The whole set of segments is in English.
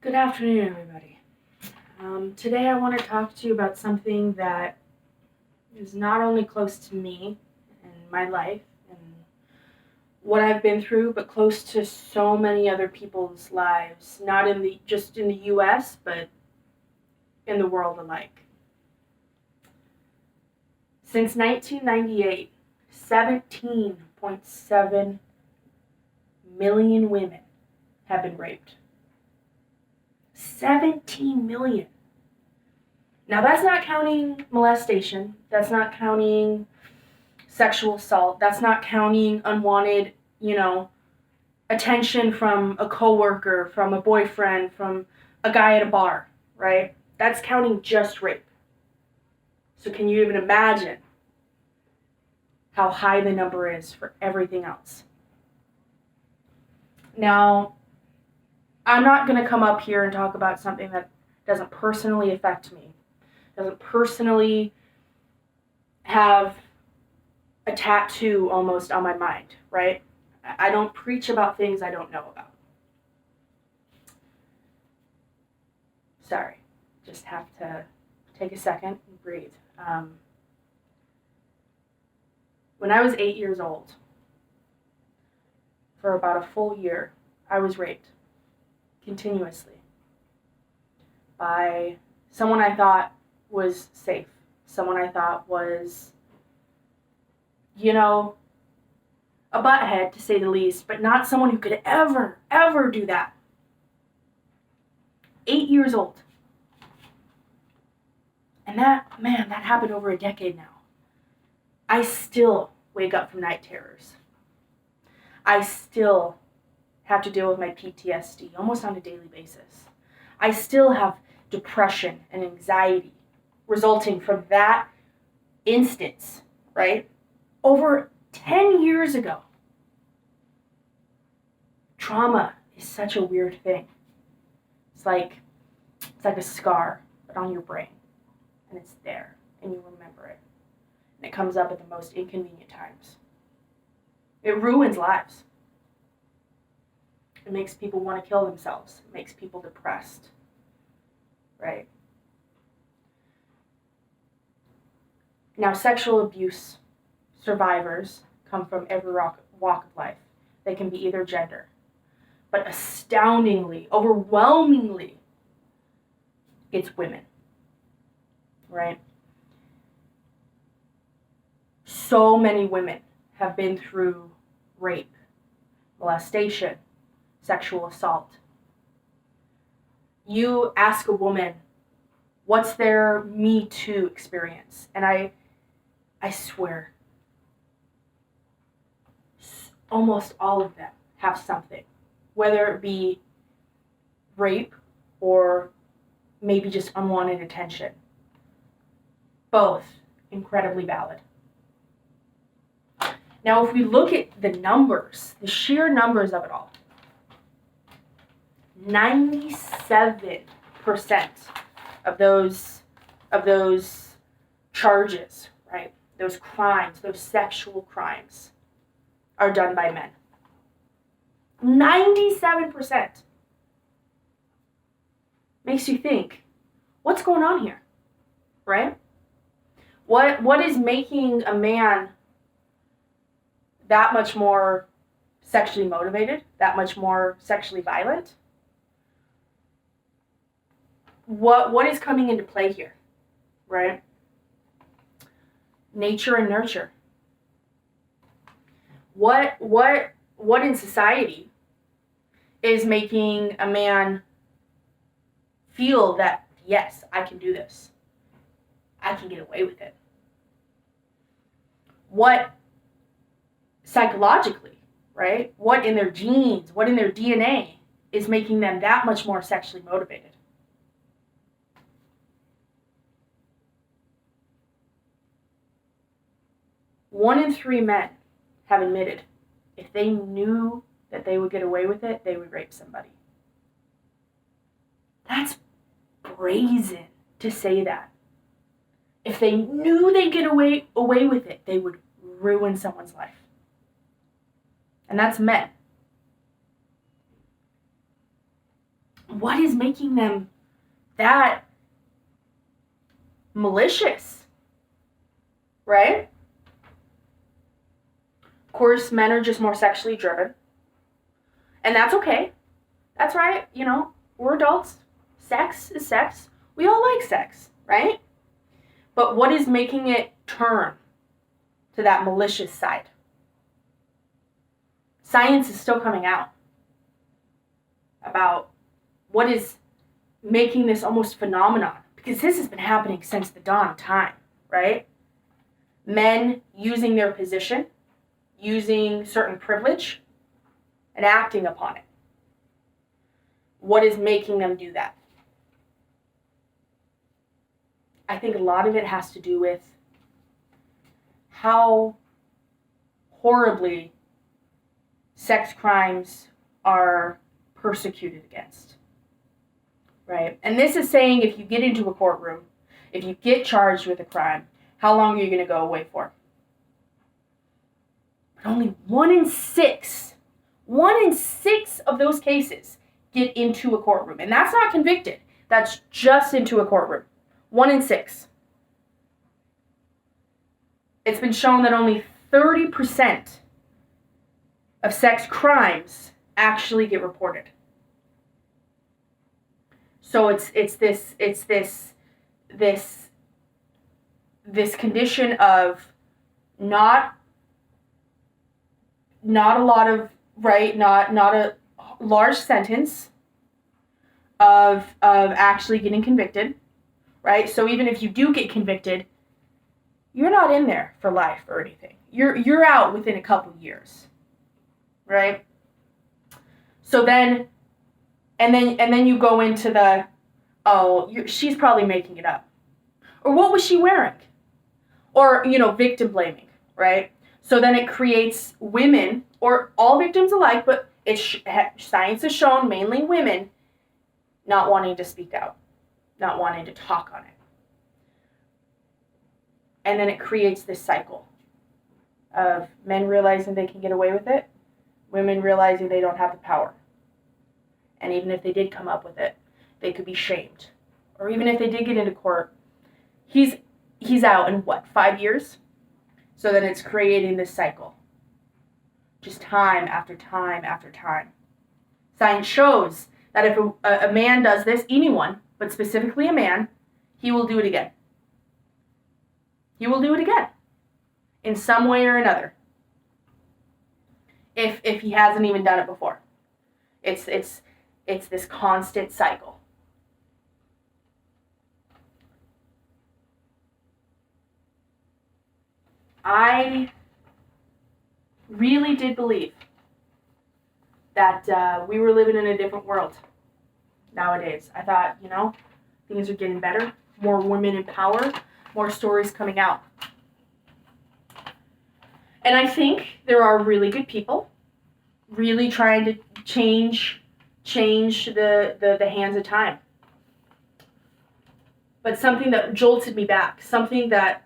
Good afternoon, everybody. Today I want to talk to you about something that is not only close to me and my life and what I've been through, but close to so many other people's lives, not just in the U.S., but in the world alike. Since 1998, 17.7 million women have been raped. 17 million. Now, that's not counting molestation. That's not counting sexual assault. That's not counting unwanted, attention from a coworker, from a boyfriend, from a guy at a bar, right? That's counting just rape. So can you even imagine how high the number is for everything else? Now, I'm not going to come up here and talk about something that doesn't personally affect me, doesn't personally have a tattoo almost on my mind, right? I don't preach about things I don't know about. Sorry, just have to take a second and breathe. When I was 8 years old, for about a full year, I was raped continuously by someone I thought was safe, someone I thought was, a butthead to say the least, but not someone who could ever do that. 8 years old. And that happened over a decade now. I still wake up from night terrors. I still have to deal with my PTSD almost on a daily basis. I still have depression and anxiety resulting from that instance, right? Over 10 years ago. Trauma is such a weird thing. It's like a scar, but on your brain. And it's there, and you remember it. And it comes up at the most inconvenient times. It ruins lives. It makes people want to kill themselves. It makes people depressed. Right? Now, sexual abuse survivors come from every walk of life. They can be either gender. But astoundingly, overwhelmingly, it's women. Right? So many women have been through rape, molestation, sexual assault. You ask a woman, what's their Me Too experience? And I swear, almost all of them have something, whether it be rape or maybe just unwanted attention. Both incredibly valid. Now, if we look at the numbers, the sheer numbers of it all, 97% of those charges, right? Those crimes, those sexual crimes, are done by men. 97%. Makes you think, what's going on here, right? What is making a man that much more sexually motivated, that much more sexually violent? What is coming into play here, right? Nature and nurture. What in society is making a man feel that, yes, I can do this. I can get away with it. What psychologically, right? What in their genes, what in their DNA is making them that much more sexually motivated? One in 3 men have admitted if they knew that they would get away with it, they would rape somebody. That's brazen to say that. If they knew they'd get away with it, they would ruin someone's life. And that's men. What is making them that malicious? Right? Of course, men are just more sexually driven. And that's okay. That's right. We're adults. Sex is sex. We all like sex, right? But what is making it turn to that malicious side? Science is still coming out about what is making this almost phenomenon. Because this has been happening since the dawn of time, right? Men using their position, using certain privilege, and acting upon it. What is making them do that? I think a lot of it has to do with how horribly sex crimes are persecuted against, right? And this is saying if you get into a courtroom, if you get charged with a crime, how long are you going to go away for? But only 1 in 6 of those cases get into a courtroom. And that's not convicted. That's just into a courtroom. 1 in 6. It's been shown that only 30% of sex crimes actually get reported. So it's this condition of not a lot of, right, not a large sentence of actually getting convicted, right? So even if you do get convicted, you're not in there for life or anything. You're out within a couple years, right? So then, and then you go into the, she's probably making it up, or what was she wearing, or victim blaming, right? So then it creates women, or all victims alike, but science has shown mainly women not wanting to speak out, not wanting to talk on it. And then it creates this cycle of men realizing they can get away with it, women realizing they don't have the power. And even if they did come up with it, they could be shamed. Or even if they did get into court, he's out in 5 years? So then it's creating this cycle. Just time after time after time. Science shows that if a man does this, anyone, but specifically a man, he will do it again. He will do it again. In some way or another. If he hasn't even done it before. It's this constant cycle. I really did believe that we were living in a different world nowadays. I thought, things are getting better, more women in power, more stories coming out. And I think there are really good people really trying to change the hands of time. But something that jolted me back, something that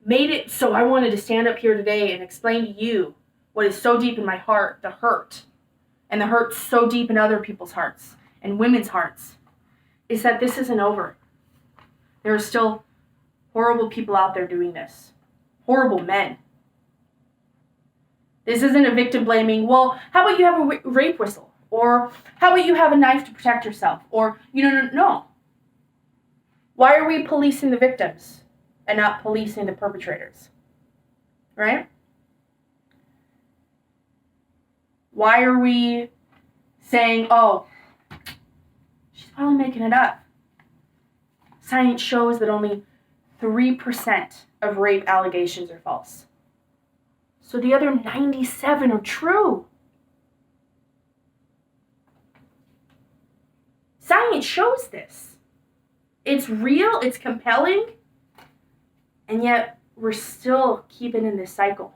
made it so I wanted to stand up here today and explain to you what is so deep in my heart, the hurt, and the hurt so deep in other people's hearts and women's hearts, is that this isn't over. There are still horrible people out there doing this. Horrible men. This isn't a victim blaming, well, how about you have a rape whistle? Or how about you have a knife to protect yourself? Or, no. Why are we policing the victims and not policing the perpetrators? Right? Why are we saying, she's probably making it up? Science shows that only 3% of rape allegations are false. So the other 97 are true. Science shows this. It's real, it's compelling, and yet we're still keeping in this cycle.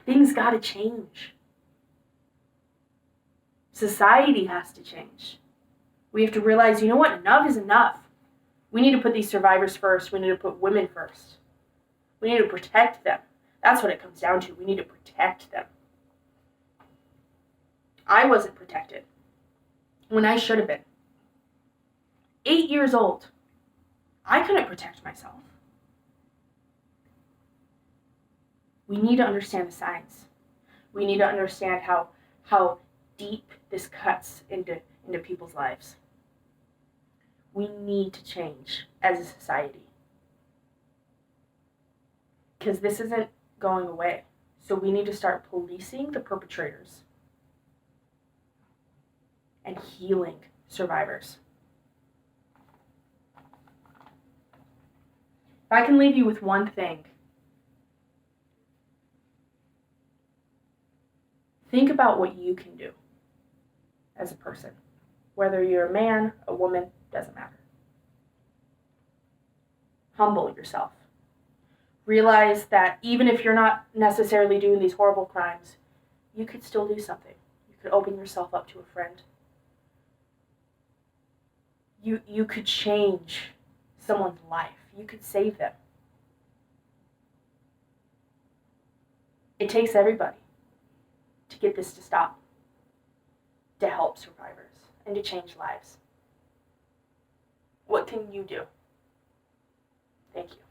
Things gotta change. Society has to change. We have to realize, enough is enough. We need to put these survivors first. We need to put women first. We need to protect them. That's what it comes down to. We need to protect them. I wasn't protected. when I should have been. 8 years old. I couldn't protect myself. We need to understand the science. We need to understand how deep this cuts into people's lives. We need to change as a society. Because this isn't going away. So we need to start policing the perpetrators and healing survivors. If I can leave you with one thing, think about what you can do as a person. Whether you're a man, a woman, doesn't matter. Humble yourself. Realize that even if you're not necessarily doing these horrible crimes, you could still do something. You could open yourself up to a friend. You could change someone's life. You could save them. It takes everybody to get this to stop, to help survivors, and to change lives. What can you do? Thank you.